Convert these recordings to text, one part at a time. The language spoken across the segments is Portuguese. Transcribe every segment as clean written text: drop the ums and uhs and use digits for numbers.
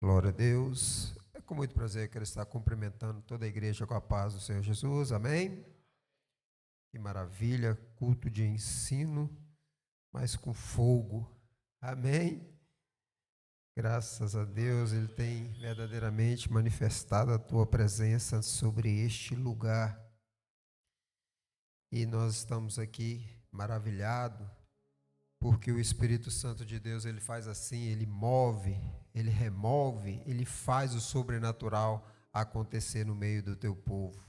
Glória a Deus. É com muito prazer que eu quero estar cumprimentando toda a igreja com a paz do Senhor Jesus. Amém? Que maravilha, culto de ensino, mas com fogo. Amém? Graças a Deus, Ele tem verdadeiramente manifestado a Tua presença sobre este lugar. E nós estamos aqui maravilhados, porque o Espírito Santo de Deus, Ele faz assim, Ele move, Ele remove, Ele faz o sobrenatural acontecer no meio do teu povo.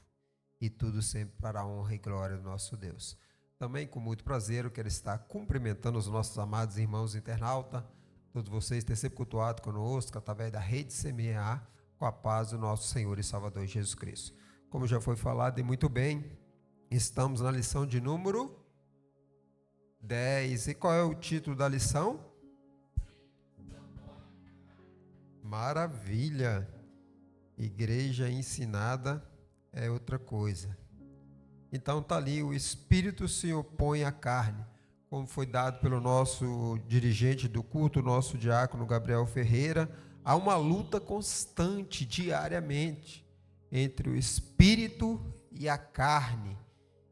E tudo sempre para a honra e glória do nosso Deus. Também com muito prazer eu quero estar cumprimentando os nossos amados irmãos internautas, todos vocês têm sempre cultuado conosco através da rede CMA, com a paz do nosso Senhor e Salvador Jesus Cristo. Como já foi falado e muito bem, estamos na lição de número 10. E qual é o título da lição? Maravilha! Igreja ensinada é outra coisa. Então está ali, o Espírito se opõe à carne, como foi dado pelo nosso dirigente do culto, nosso diácono Gabriel Ferreira. Há uma luta constante, diariamente, entre o Espírito e a carne.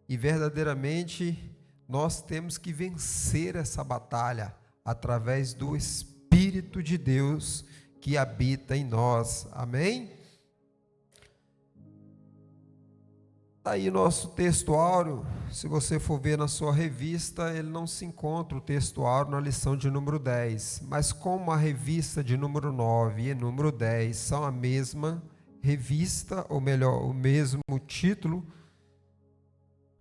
E verdadeiramente nós temos que vencer essa batalha através do Espírito de Deus que habita em nós. Amém? Está aí nosso texto áureo. Se você for ver na sua revista, ele não se encontra o texto áureo na lição de número 10. Mas como a revista de número 9 e número 10 são a mesma revista, ou melhor, o mesmo título,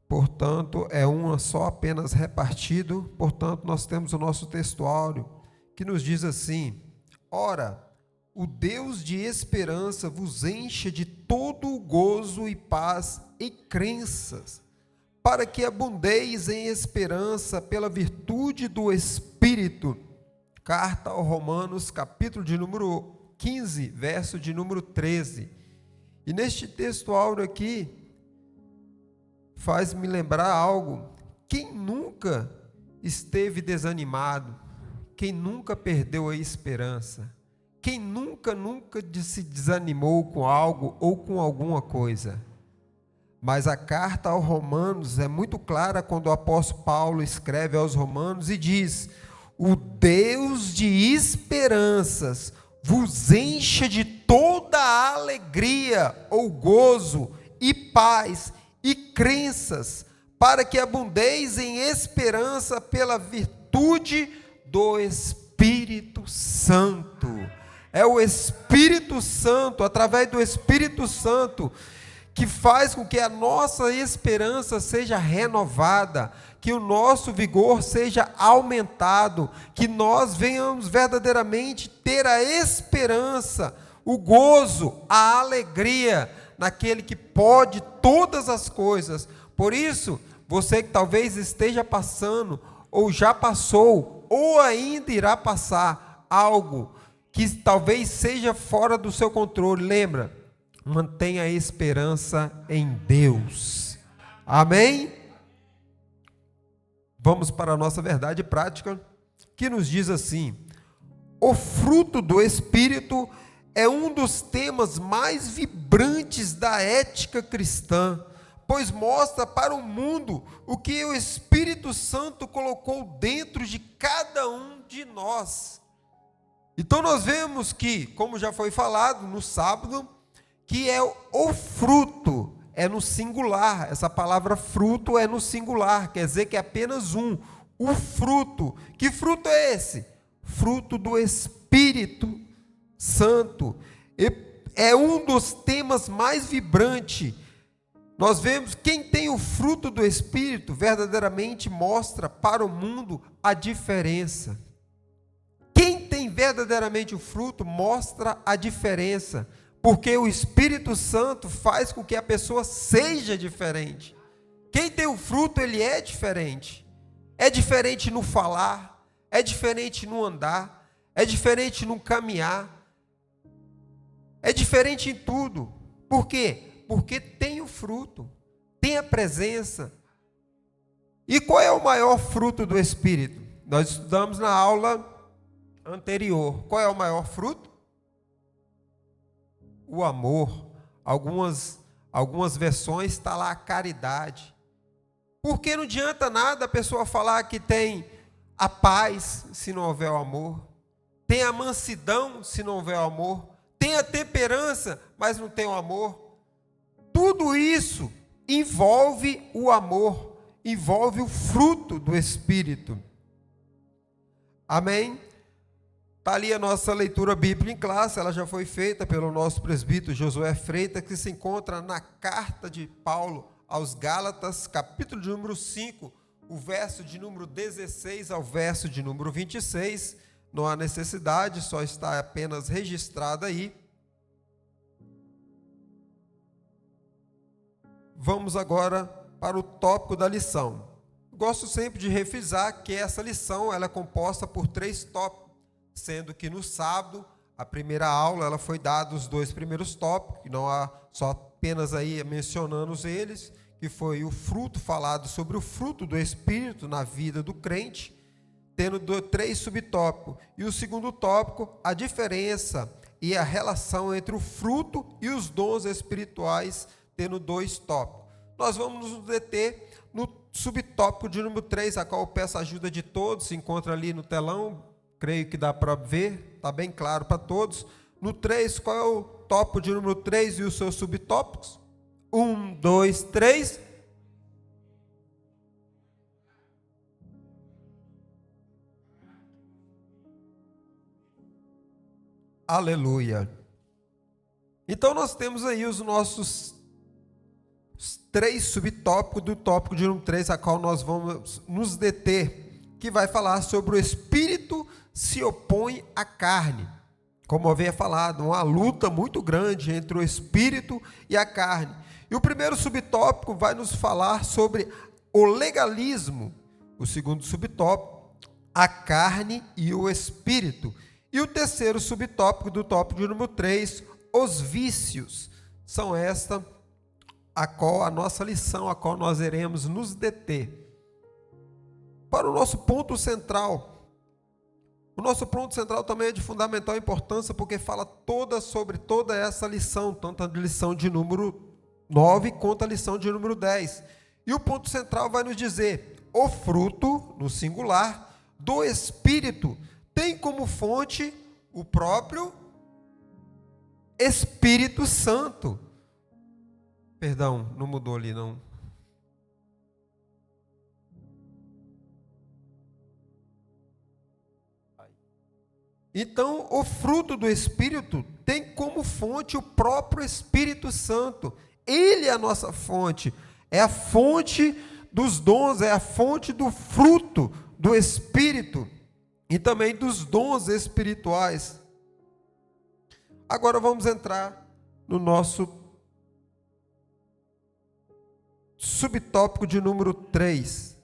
portanto, é uma só apenas repartido. Portanto, nós temos o nosso texto áureo, que nos diz assim: ora, o Deus de esperança vos encha de todo o gozo e paz e crenças, para que abundeis em esperança pela virtude do Espírito. Carta aos Romanos, capítulo de número 15, verso de número 13. E neste texto áureo aqui, faz-me lembrar algo. Quem nunca esteve desanimado? Quem nunca perdeu a esperança? Quem nunca se desanimou com algo ou com alguma coisa? Mas a carta aos Romanos é muito clara quando o apóstolo Paulo escreve aos Romanos e diz: o Deus de esperanças vos encha de toda a alegria ou gozo e paz e crenças, para que abundeis em esperança pela virtude do Espírito Santo. É o Espírito Santo, através do Espírito Santo, que faz com que a nossa esperança seja renovada, que o nosso vigor seja aumentado, que nós venhamos verdadeiramente ter a esperança, o gozo, a alegria naquele que pode todas as coisas. Por isso, você que talvez esteja passando, ou já passou, ou ainda irá passar algo que talvez seja fora do seu controle, lembra, mantenha a esperança em Deus. Amém? Vamos para a nossa verdade prática, que nos diz assim: o fruto do Espírito é um dos temas mais vibrantes da ética cristã, pois mostra para o mundo o que o Espírito Santo colocou dentro de cada um de nós. Então nós vemos que, como já foi falado no sábado, que é o fruto, é no singular. Essa palavra fruto é no singular, quer dizer que é apenas um. O fruto. Que fruto é esse? Fruto do Espírito Santo. É um dos temas mais vibrantes. Nós vemos quem tem o fruto do Espírito verdadeiramente mostra para o mundo a diferença. Quem tem verdadeiramente o fruto mostra a diferença, porque o Espírito Santo faz com que a pessoa seja diferente. Quem tem o fruto, ele é diferente. É diferente no falar, é diferente no andar, é diferente no caminhar, é diferente em tudo. Por quê? Porque tem o fruto, tem a presença. E qual é o maior fruto do Espírito? Nós estudamos na aula anterior. Qual é o maior fruto? o amor. Algumas versões está lá a caridade. Porque não adianta nada a pessoa falar que tem a paz se não houver o amor, tem a mansidão se não houver o amor, tem a temperança, mas não tem o amor. Tudo isso envolve o amor, envolve o fruto do Espírito. Amém? Está ali a nossa leitura bíblica em classe, ela já foi feita pelo nosso presbítero Josué Freitas, que se encontra na carta de Paulo aos Gálatas, capítulo de número 5, o verso de número 16 ao verso de número 26. Não há necessidade, só está apenas registrado aí. Vamos agora para o tópico da lição. Gosto sempre de refrisar que essa lição ela é composta por 3 tópicos, sendo que no sábado, a primeira aula, ela foi dada os 2 primeiros tópicos, que não há só apenas aí mencionando eles, que foi o fruto, falado sobre o fruto do Espírito na vida do crente, tendo 3 subtópicos. E o segundo tópico, a diferença e a relação entre o fruto e os dons espirituais, tendo 2 tópicos. Nós vamos nos deter no subtópico de número 3, a qual eu peço a ajuda de todos, se encontra ali no telão, creio que dá para ver, está bem claro para todos. No 3, qual é o tópico de número 3 e os seus subtópicos? 1, 2, 3. Aleluia. Então nós temos aí os nossos 3 subtópicos do tópico de número 3, a qual nós vamos nos deter, que vai falar sobre o Espírito se opõe à carne. Como eu havia falado, uma luta muito grande entre o Espírito e a carne. E o primeiro subtópico vai nos falar sobre o legalismo. O segundo subtópico, a carne e o Espírito. E o terceiro subtópico do tópico de número 3, os vícios. São esta a nossa lição, a qual nós iremos nos deter. Para o nosso ponto central. O nosso ponto central também é de fundamental importância, porque fala sobre toda essa lição, tanto a lição de número 9 quanto a lição de número 10. E o ponto central vai nos dizer: o fruto, no singular, do Espírito tem como fonte o próprio Espírito Santo. Perdão, não mudou ali não. Então, o fruto do Espírito tem como fonte o próprio Espírito Santo. Ele é a nossa fonte, é a fonte dos dons, é a fonte do fruto do Espírito e também dos dons espirituais. Agora vamos entrar no nosso subtópico de número 3.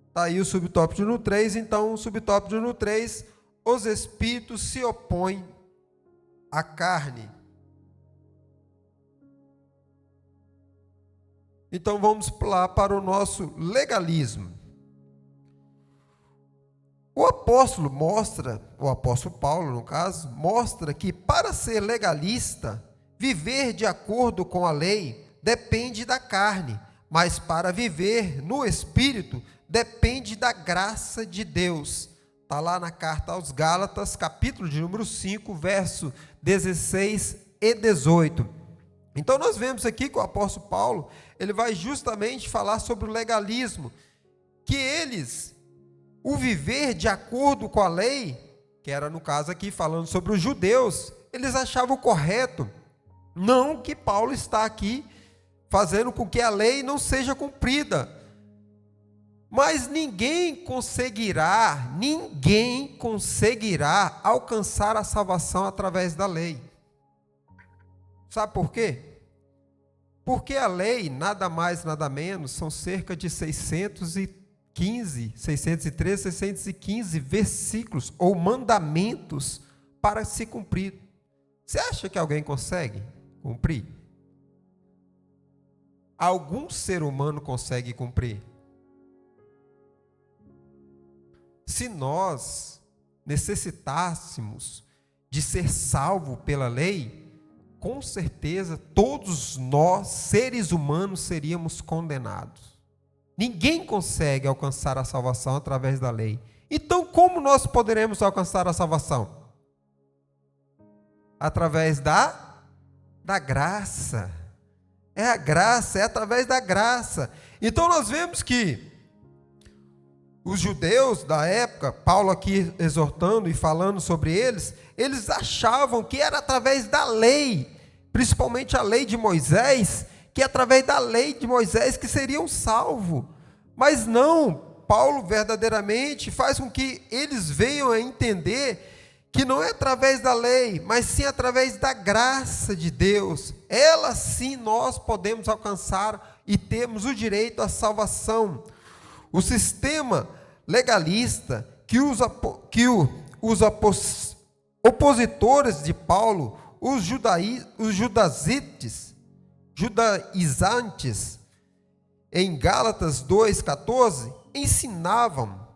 Está aí o subtópico de número 3, então o subtópico de número 3, os espíritos se opõem à carne. Então vamos lá para o nosso legalismo. O apóstolo Paulo, no caso, mostra que para ser legalista, viver de acordo com a lei depende da carne, mas para viver no Espírito depende da graça de Deus. Está lá na carta aos Gálatas, capítulo de número 5, verso 16 e 18. Então nós vemos aqui que o apóstolo Paulo, ele vai justamente falar sobre o legalismo, que o viver de acordo com a lei, que era no caso aqui falando sobre os judeus, eles achavam correto. Não que Paulo está aqui fazendo com que a lei não seja cumprida. Mas ninguém conseguirá alcançar a salvação através da lei. Sabe por quê? Porque a lei, nada mais, nada menos, são cerca de 613, 615 versículos ou mandamentos para se cumprir. Você acha que alguém consegue cumprir? Algum ser humano consegue cumprir? Se nós necessitássemos de ser salvo pela lei, com certeza todos nós, seres humanos, seríamos condenados. Ninguém consegue alcançar a salvação através da lei. Então, como nós poderemos alcançar a salvação? Através da graça. É a graça, é através da graça. Então nós vemos que os judeus da época, Paulo aqui exortando e falando sobre eles achavam que era através da lei, principalmente a lei de Moisés, que é através da lei de Moisés que seriam salvos. Mas não, Paulo verdadeiramente faz com que eles venham a entender que não é através da lei, mas sim através da graça de Deus. Ela sim nós podemos alcançar e temos o direito à salvação. O sistema legalista que os opositores de Paulo, os judaizantes, em Gálatas 2,14, ensinavam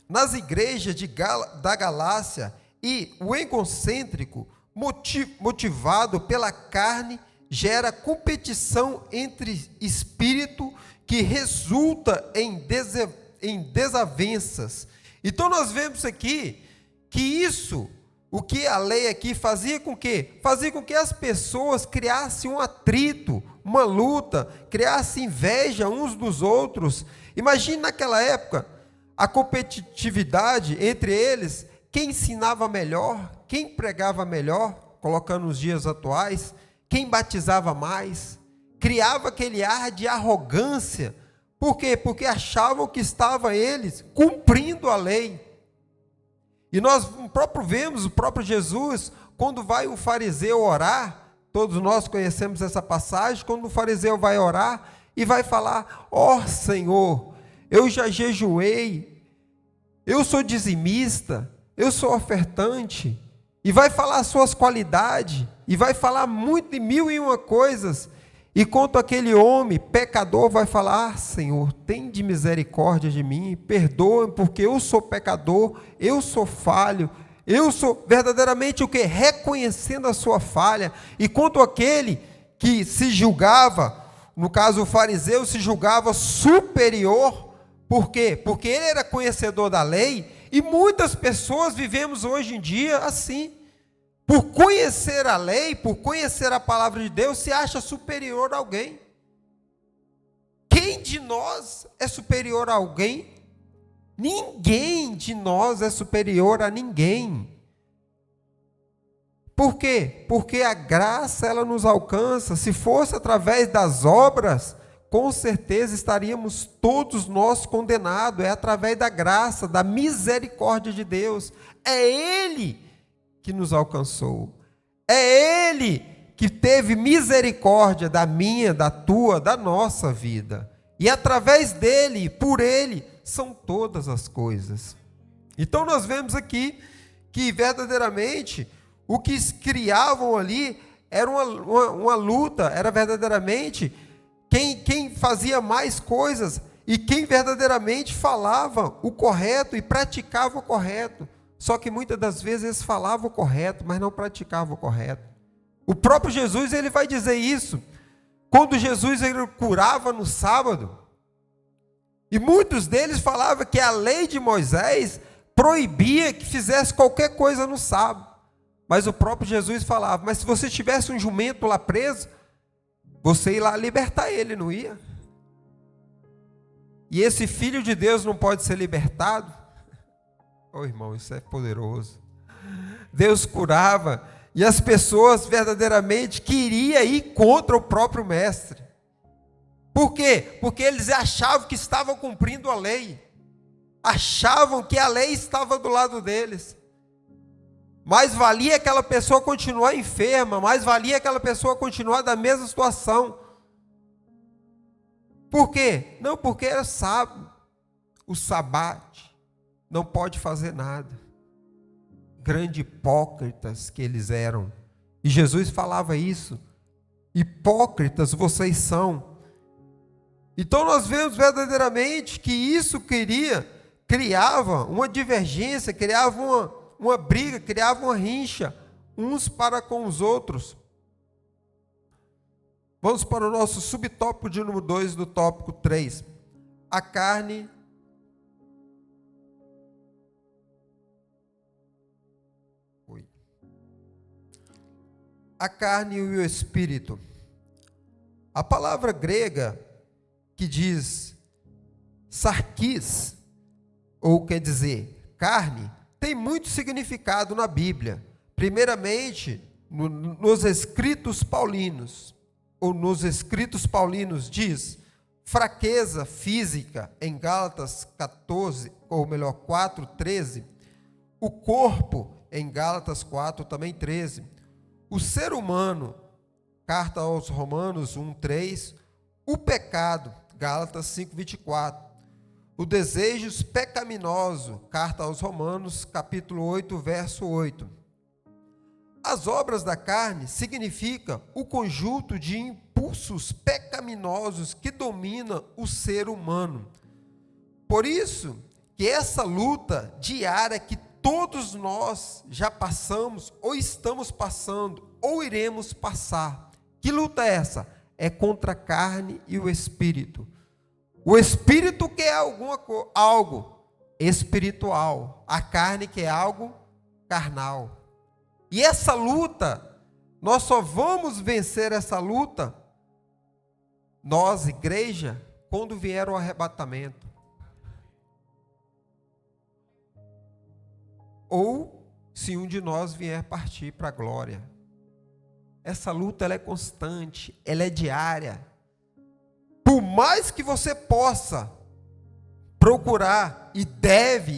nas igrejas da Galácia, e o egocêntrico, motivado pela carne, gera competição entre espírito que resulta em desavenças. Então nós vemos aqui que isso, o que a lei aqui fazia com que? Fazia com que as pessoas criassem um atrito, uma luta, criassem inveja uns dos outros. Imagine naquela época a competitividade entre eles. Quem ensinava melhor, quem pregava melhor, colocando os dias atuais, quem batizava mais, criava aquele ar de arrogância. Por quê? Porque achavam que estavam eles cumprindo a lei. E nós vemos o próprio Jesus, quando vai o fariseu orar, todos nós conhecemos essa passagem, quando o fariseu vai orar e vai falar: ó Senhor, eu já jejuei, eu sou dizimista, eu sou ofertante, e vai falar as suas qualidades, e vai falar muito de 1001 coisas, e quanto aquele homem pecador vai falar: Senhor, tem de misericórdia de mim, perdoa-me, porque eu sou pecador, eu sou falho, eu sou verdadeiramente o que? Reconhecendo a sua falha. E quanto aquele que se julgava, no caso o fariseu se julgava superior, por quê? Porque ele era conhecedor da lei. E muitas pessoas vivemos hoje em dia assim, por conhecer a lei, por conhecer a palavra de Deus, se acha superior a alguém. Quem de nós é superior a alguém? Ninguém de nós é superior a ninguém. Por quê? Porque a graça ela nos alcança. Se fosse através das obras, com certeza estaríamos todos nós condenados. É através da graça, da misericórdia de Deus. É Ele que nos alcançou. É Ele que teve misericórdia da minha, da tua, da nossa vida. E através dEle, por Ele, são todas as coisas. Então nós vemos aqui que verdadeiramente o que criavam ali era uma luta, era verdadeiramente quem fazia mais coisas e quem verdadeiramente falava o correto e praticava o correto. Só que muitas das vezes eles falavam o correto, mas não praticavam o correto. O próprio Jesus ele vai dizer isso. Quando Jesus ele curava no sábado, e muitos deles falavam que a lei de Moisés proibia que fizesse qualquer coisa no sábado. Mas o próprio Jesus falava: mas se você tivesse um jumento lá preso, você ia lá libertar ele, não ia? E esse filho de Deus não pode ser libertado? Oh, irmão, isso é poderoso. Deus curava e as pessoas verdadeiramente queriam ir contra o próprio mestre. Por quê? Porque eles achavam que estavam cumprindo a lei. Achavam que a lei estava do lado deles. Mais valia aquela pessoa continuar enferma, mais valia aquela pessoa continuar da mesma situação. Por quê? Não, porque era sábado, o sabate, não pode fazer nada. Grandes hipócritas que eles eram. E Jesus falava isso. Hipócritas vocês são. Então nós vemos verdadeiramente que isso criava uma divergência, criava uma briga, criava uma rincha, uns para com os outros. Vamos para o nosso subtópico de número 2 do tópico 3. A carne e o espírito. A palavra grega que diz sarkis, ou quer dizer carne, tem muito significado na Bíblia. Primeiramente, nos escritos paulinos, diz fraqueza física em Gálatas 14, ou melhor, 4:13, o corpo em Gálatas 4, também 13, o ser humano, carta aos Romanos 1:3, o pecado, Gálatas 5:24, o desejo pecaminoso, carta aos Romanos, capítulo 8, verso 8. As obras da carne significa o conjunto de impulsos pecaminosos que domina o ser humano. Por isso que essa luta diária que todos nós já passamos, ou estamos passando, ou iremos passar. Que luta é essa? É contra a carne e o espírito. O espírito quer algo espiritual, a carne quer algo carnal. E essa luta, nós só vamos vencer essa luta, nós, igreja, quando vier o arrebatamento. Ou se um de nós vier partir para a glória. Essa luta ela é constante, ela é diária. Por mais que você possa procurar, e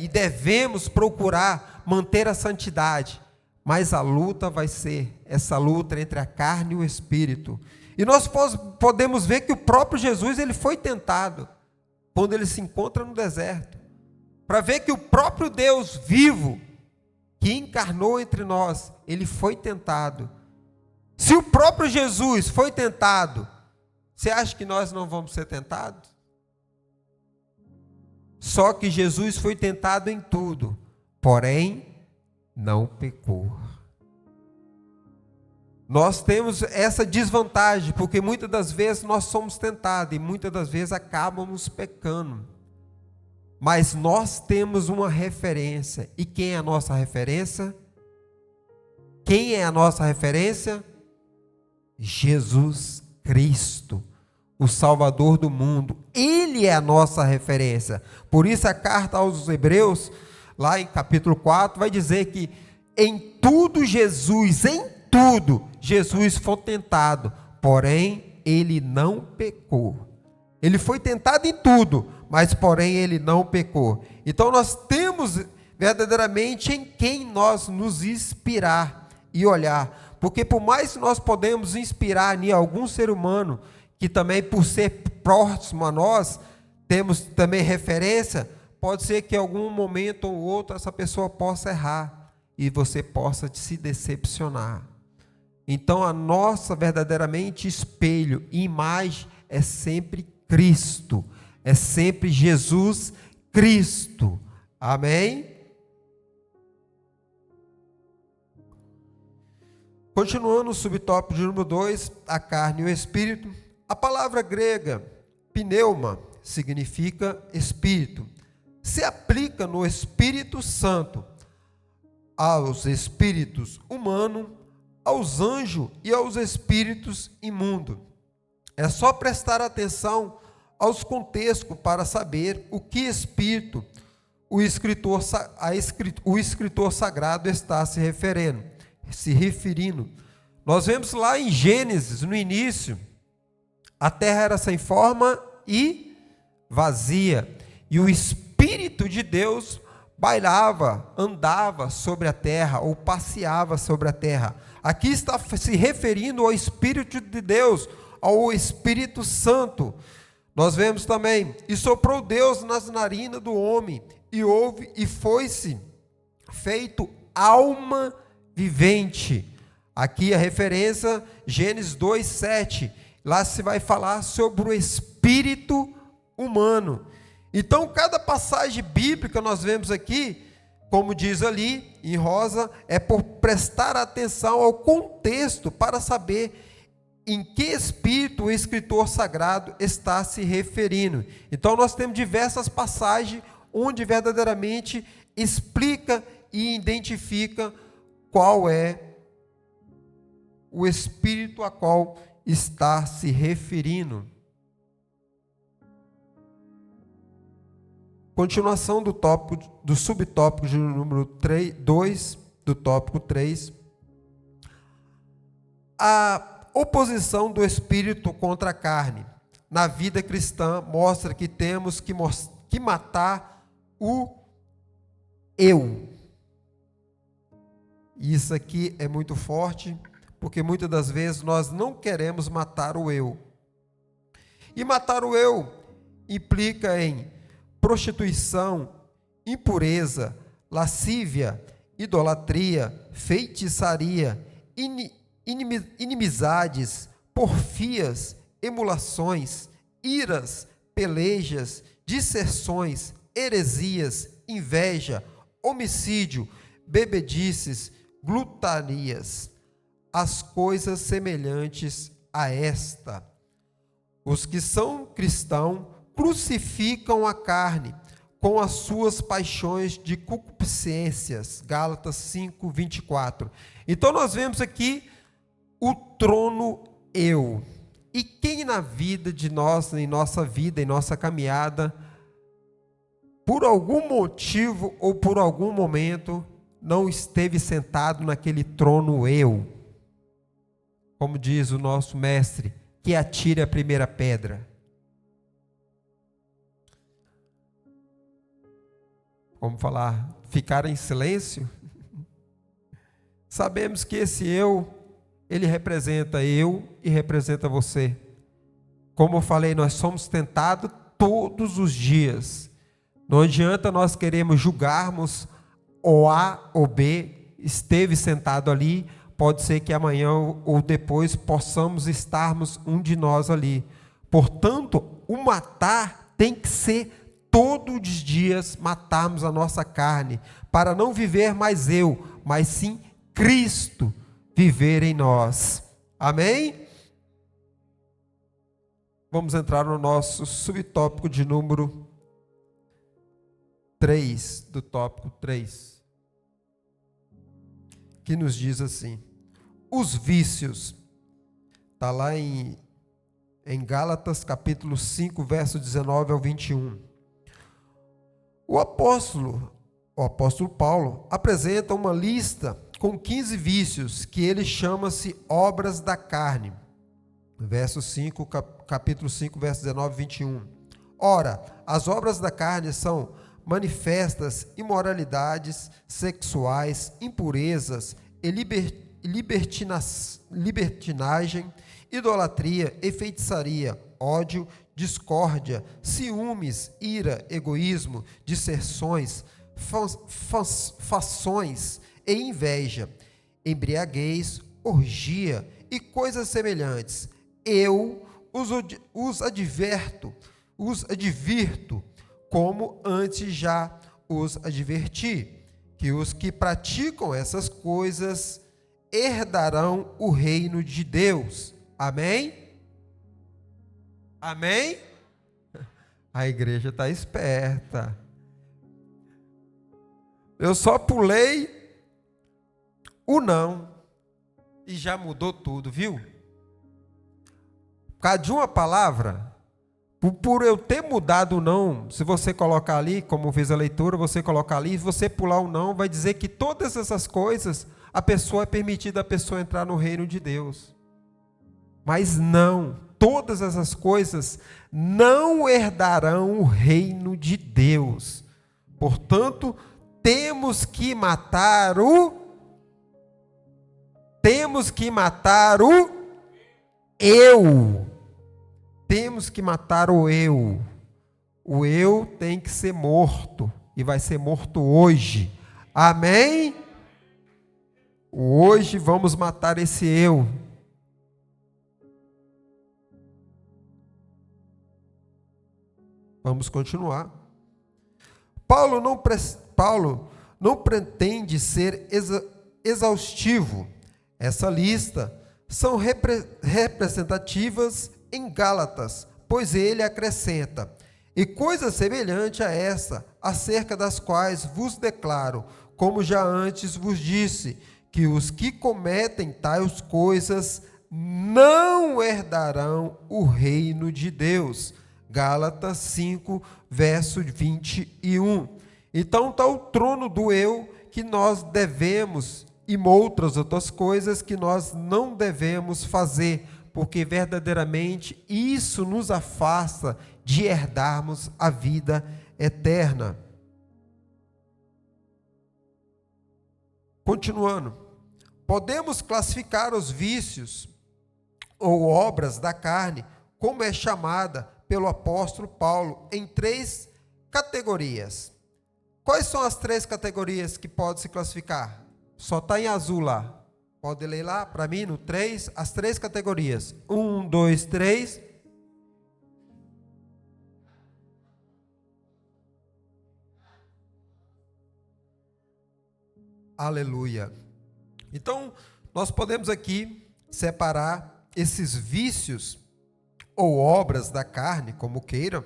devemos procurar manter a santidade, mas a luta vai ser essa luta entre a carne e o espírito. E nós podemos ver que o próprio Jesus ele foi tentado quando ele se encontra no deserto, para ver que o próprio Deus vivo, que encarnou entre nós, ele foi tentado. Se o próprio Jesus foi tentado, você acha que nós não vamos ser tentados? Só que Jesus foi tentado em tudo, porém não pecou. Nós temos essa desvantagem, porque muitas das vezes nós somos tentados e muitas das vezes acabamos pecando. Mas nós temos uma referência. E quem é a nossa referência? Quem é a nossa referência? Jesus Cristo, o Salvador do mundo. Ele é a nossa referência. Por isso a carta aos Hebreus, lá em capítulo 4, vai dizer que em tudo Jesus foi tentado, porém ele não pecou. Ele foi tentado em tudo, mas porém ele não pecou. Então nós temos verdadeiramente em quem nós nos inspirar e olhar. Porque por mais que nós podemos inspirar em algum ser humano, que também por ser próximo a nós, temos também referência, pode ser que em algum momento ou outro essa pessoa possa errar e você possa se decepcionar. Então a nossa verdadeiramente espelho e imagem é sempre Cristo, é sempre Jesus Cristo. Amém? Continuando o subtópico de número 2, a carne e o espírito. A palavra grega pneuma significa espírito. Se aplica no Espírito Santo, aos espíritos humanos, aos anjos e aos espíritos imundos. É só prestar atenção aos contextos para saber o que espírito o escritor sagrado está se referindo. Nós vemos lá em Gênesis, no início, a terra era sem forma e vazia, e o Espírito de Deus andava sobre a terra, ou passeava sobre a terra. Aqui está se referindo ao Espírito de Deus, ao Espírito Santo. Nós vemos também, e soprou Deus nas narinas do homem, e foi-se feito alma vivente. Aqui a referência, Gênesis 2:7, lá se vai falar sobre o espírito humano. Então, cada passagem bíblica nós vemos aqui, como diz ali em rosa, é por prestar atenção ao contexto para saber em que espírito o escritor sagrado está se referindo. Então nós temos diversas passagens onde verdadeiramente explica e identifica qual é o espírito a qual está se referindo. Continuação do tópico, do subtópico de número 2, do tópico 3. A oposição do espírito contra a carne na vida cristã mostra que temos que matar o eu. Isso aqui é muito forte, porque muitas das vezes nós não queremos matar o eu. E matar o eu implica em prostituição, impureza, lascívia, idolatria, feitiçaria, inimizades, porfias, emulações, iras, pelejas, disserções, heresias, inveja, homicídio, bebedices, glutanias, as coisas semelhantes a esta. Os que são cristãos crucificam a carne com as suas paixões de concupiscências. Gálatas 5, 24. Então nós vemos aqui o trono eu. E quem na vida de nós, em nossa vida, em nossa caminhada, por algum motivo ou por algum momento, não esteve sentado naquele trono eu? Como diz o nosso mestre, que atire a primeira pedra. Vamos falar, ficar em silêncio? Sabemos que esse eu, ele representa eu e representa você. Como eu falei, nós somos tentados todos os dias. Não adianta nós queremos julgarmos o A ou B, esteve sentado ali, pode ser que amanhã ou depois possamos estarmos um de nós ali. Portanto, o matar tem que ser todos os dias matarmos a nossa carne, para não viver mais eu, mas sim Cristo viver em nós. Amém? Vamos entrar no nosso subtópico de número 3, do tópico 3, que nos diz assim: os vícios, está lá em Gálatas capítulo 5, verso 19 ao 21. O apóstolo Paulo apresenta uma lista com 15 vícios que ele chama-se obras da carne. Verso 5, capítulo 5, verso 19 e 21. Ora, as obras da carne são manifestas imoralidades sexuais, impurezas e libertinagem, idolatria e feitiçaria, ódio, discórdia, ciúmes, ira, egoísmo, disserções, fações e inveja, embriaguez, orgia e coisas semelhantes. Eu os advirto, como antes já os adverti, que os que praticam essas coisas herdarão o reino de Deus. Amém? Amém? A igreja está esperta. Eu só pulei o não e já mudou tudo, viu? Por causa de uma palavra, por eu ter mudado o não, se você colocar ali, como fez a leitura, você colocar ali, se você pular o não, vai dizer que todas essas coisas, a pessoa é permitida a pessoa entrar no reino de Deus. Mas não, todas essas coisas não herdarão o reino de Deus. Portanto, temos que matar o eu. Temos que matar o eu. O eu tem que ser morto e vai ser morto hoje. Amém? Hoje vamos matar esse eu. Vamos continuar. Paulo não pretende ser exaustivo. Essa lista são representativas em Gálatas, pois ele acrescenta: e coisa semelhante a essa, acerca das quais vos declaro, como já antes vos disse, que os que cometem tais coisas não herdarão o reino de Deus. Gálatas 5, verso 21. Então está o trono do eu que nós devemos e outras coisas que nós não devemos fazer, porque verdadeiramente isso nos afasta de herdarmos a vida eterna. Continuando, podemos classificar os vícios ou obras da carne, como é chamada pelo apóstolo Paulo, em 3 categorias. Quais são as 3 categorias que pode se classificar? Só está em azul lá. Pode ler lá para mim no 3, as 3 categorias. 1, 2, 3. Aleluia. Então, nós podemos aqui separar esses vícios ou obras da carne, como queiram,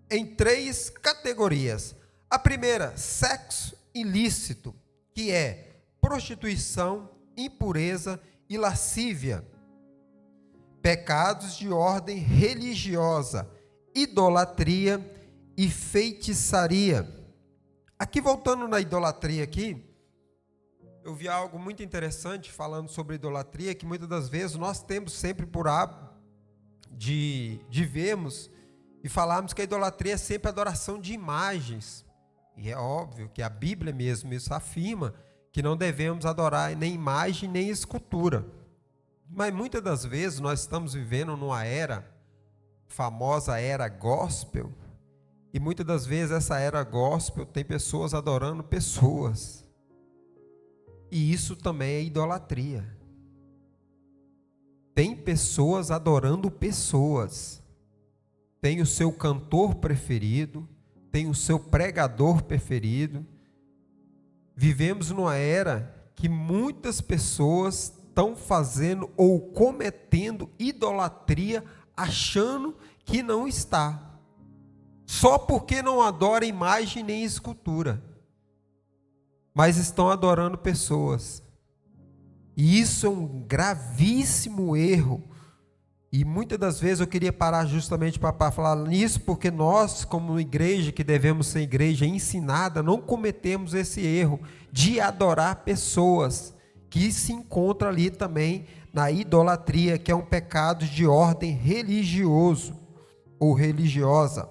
em 3 categorias. A primeira, sexo ilícito, que é prostituição, impureza e lascívia. Pecados de ordem religiosa, idolatria e feitiçaria. Aqui, voltando na idolatria aqui, eu vi algo muito interessante falando sobre idolatria, que muitas das vezes nós temos sempre por hábito de vermos e falarmos que a idolatria é sempre adoração de imagens. E é óbvio que a Bíblia mesmo isso afirma que não devemos adorar nem imagem nem escultura. Mas muitas das vezes nós estamos vivendo numa era, famosa era gospel, e muitas das vezes essa era gospel tem pessoas adorando pessoas. E isso também é idolatria. Tem pessoas adorando pessoas. Tem o seu cantor preferido, tem o seu pregador preferido. Vivemos numa era que muitas pessoas estão fazendo ou cometendo idolatria, achando que não está. Só porque não adora imagem nem escultura. Mas estão adorando pessoas. E isso é um gravíssimo erro. E muitas das vezes eu queria parar justamente para falar nisso, porque nós, como igreja, que devemos ser igreja ensinada, não cometemos esse erro de adorar pessoas, que se encontra ali também na idolatria, que é um pecado de ordem religioso ou religiosa.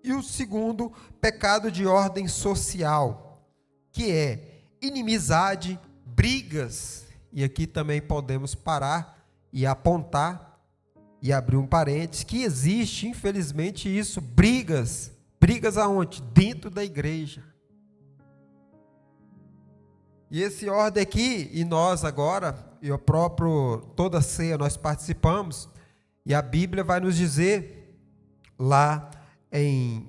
E o segundo, pecado de ordem social, que é inimizade, brigas, e aqui também podemos parar e apontar e abrir um parênteses, que existe, infelizmente, isso, brigas aonde? Dentro da igreja. E esse ordem aqui, e nós agora, e o próprio, toda ceia nós participamos, e a Bíblia vai nos dizer, lá em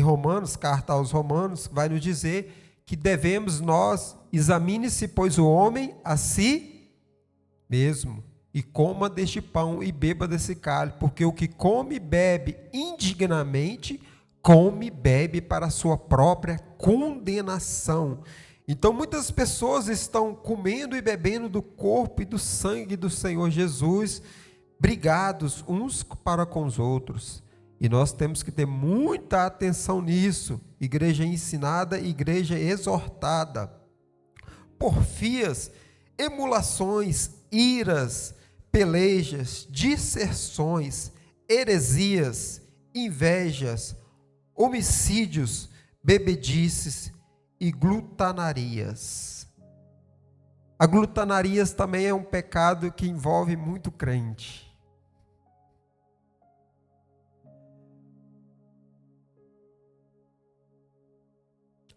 Romanos, carta aos Romanos, vai nos dizer que devemos nós, examine-se, pois, o homem a si mesmo, e coma deste pão e beba desse cálice, porque o que come e bebe indignamente, come e bebe para a sua própria condenação. Então, muitas pessoas estão comendo e bebendo do corpo e do sangue do Senhor Jesus, brigados uns para com os outros. E nós temos que ter muita atenção nisso. Igreja ensinada, igreja exortada. Porfias, emulações, iras, pelejas, disserções, heresias, invejas, homicídios, bebedices e glutanarias. A glutanarias também é um pecado que envolve muito crente.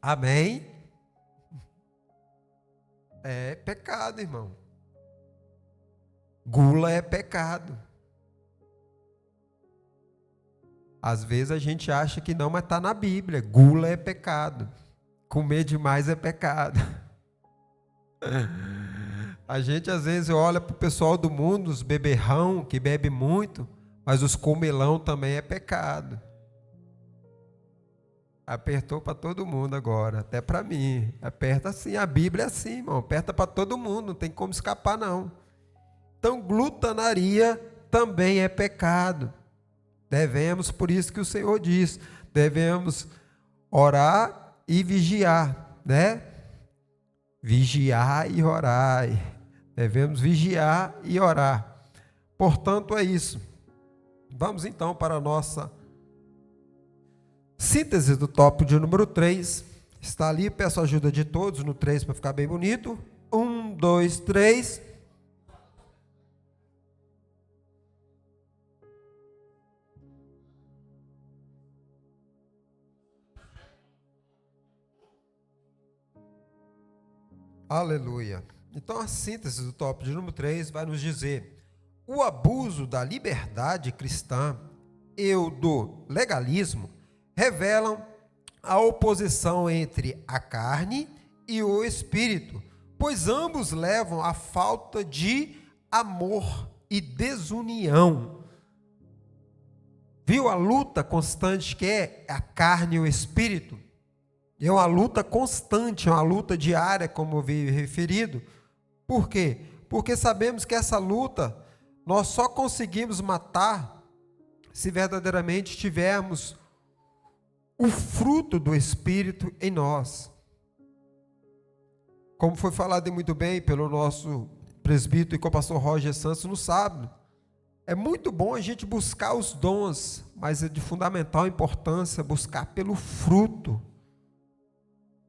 Amém? É pecado, irmão. Gula é pecado. Às vezes a gente acha que não, mas está na Bíblia. Gula é pecado. Comer demais é pecado. A gente às vezes olha para o pessoal do mundo, os beberrão, que bebe muito, mas os comelão também é pecado. Apertou para todo mundo agora, até para mim. Aperta assim, a Bíblia é assim, irmão. Aperta para todo mundo, não tem como escapar não. Então, glutanaria também é pecado. Devemos, por isso que o Senhor diz, devemos orar e vigiar, né? Vigiar e orar. Devemos vigiar e orar. Portanto, é isso. Vamos então para a nossa síntese do tópico de número 3. Está ali, peço a ajuda de todos no 3 para ficar bem bonito. 1, 2, 3. Aleluia. Então a síntese do tópico de número 3 vai nos dizer: o abuso da liberdade cristã e o do legalismo revelam a oposição entre a carne e o espírito, pois ambos levam à falta de amor e desunião. Viu a luta constante que é a carne e o espírito? É uma luta constante, é uma luta diária, como eu vi referido. Por quê? Porque sabemos que essa luta nós só conseguimos matar se verdadeiramente tivermos o fruto do Espírito em nós. Como foi falado muito bem pelo nosso presbítero e co-pastor Roger Santos no sábado, é muito bom a gente buscar os dons, mas é de fundamental importância buscar pelo fruto.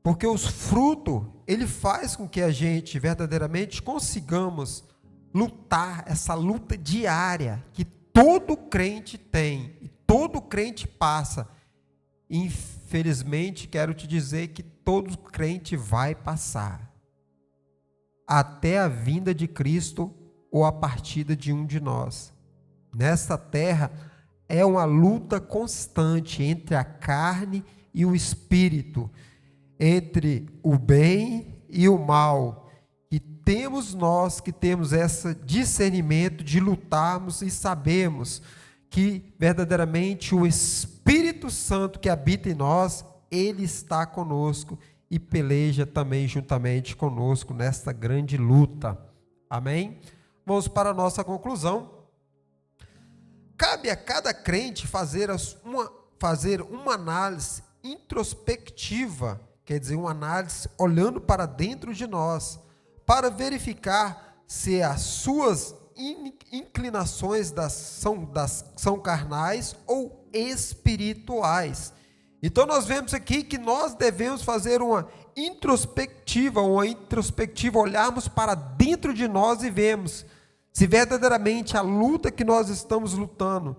Porque os frutos, ele faz com que a gente verdadeiramente consigamos lutar essa luta diária que todo crente tem e todo crente passa. Infelizmente, quero te dizer que todo crente vai passar até a vinda de Cristo ou a partida de um de nós. Nesta terra é uma luta constante entre a carne e o espírito, entre o bem e o mal, e temos nós que temos esse discernimento de lutarmos e sabemos que verdadeiramente o Espírito Santo que habita em nós, ele está conosco e peleja também juntamente conosco nesta grande luta. Amém? Vamos para a nossa conclusão. Cabe a cada crente fazer uma análise introspectiva, quer dizer, uma análise olhando para dentro de nós, para verificar se as suas inclinações são carnais ou espirituais. Então nós vemos aqui que nós devemos fazer uma introspectiva, olharmos para dentro de nós e vemos se verdadeiramente a luta que nós estamos lutando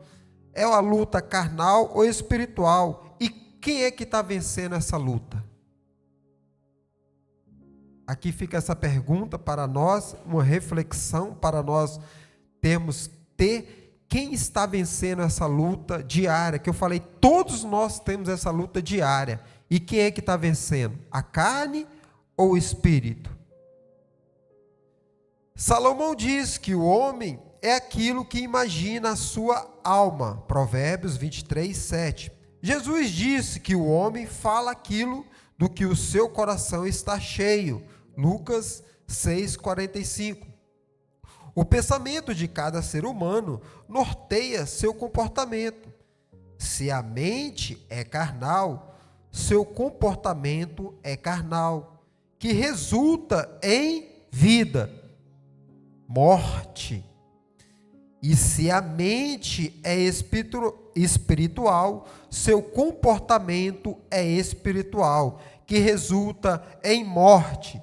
é uma luta carnal ou espiritual, e quem é que está vencendo essa luta? Aqui fica essa pergunta para nós, uma reflexão para nós ter quem está vencendo essa luta diária, que eu falei, todos nós temos essa luta diária, e quem é que está vencendo? A carne ou o espírito? Salomão diz que o homem é aquilo que imagina a sua alma, Provérbios 23, 7. Jesus disse que o homem fala aquilo do que o seu coração está cheio, Lucas 6,45. O pensamento de cada ser humano norteia seu comportamento. Se a mente é carnal, seu comportamento é carnal, que resulta em vida, morte. E se a mente é espiritual, seu comportamento é espiritual, que resulta em morte,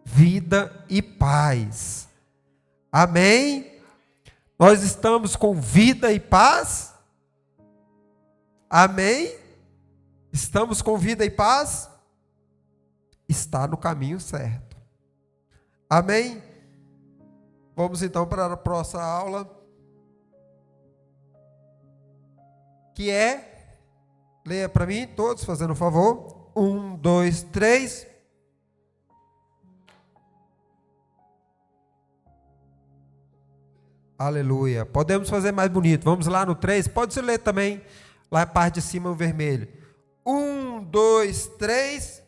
vida e paz. Amém? Nós estamos com vida e paz? Amém? Estamos com vida e paz? Está no caminho certo. Amém? Vamos então para a próxima aula, que é, leia para mim, todos fazendo um favor. 1, 2, 3. Aleluia. Podemos fazer mais bonito. Vamos lá no 3. Pode se ler também, lá a parte de cima, o vermelho. 1, 2, 3.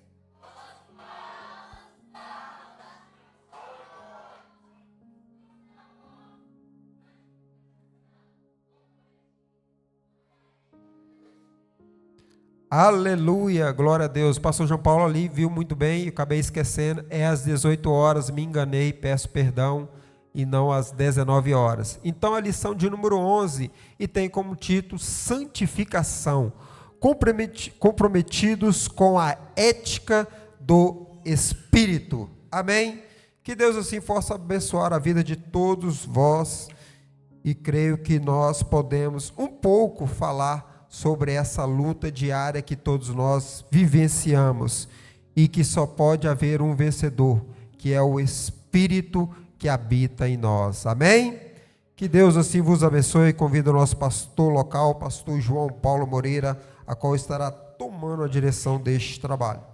Aleluia, glória a Deus. O pastor João Paulo ali viu muito bem, eu acabei esquecendo, é às 18 horas, me enganei, peço perdão, e não às 19 horas. Então a lição de número 11, e tem como título santificação, comprometidos com a ética do Espírito. Amém? Que Deus assim possa abençoar a vida de todos vós, e creio que nós podemos um pouco falar sobre essa luta diária que todos nós vivenciamos e que só pode haver um vencedor, que é o Espírito que habita em nós. Amém? Que Deus assim vos abençoe e convido o nosso pastor local, pastor João Paulo Moreira, a qual estará tomando a direção deste trabalho.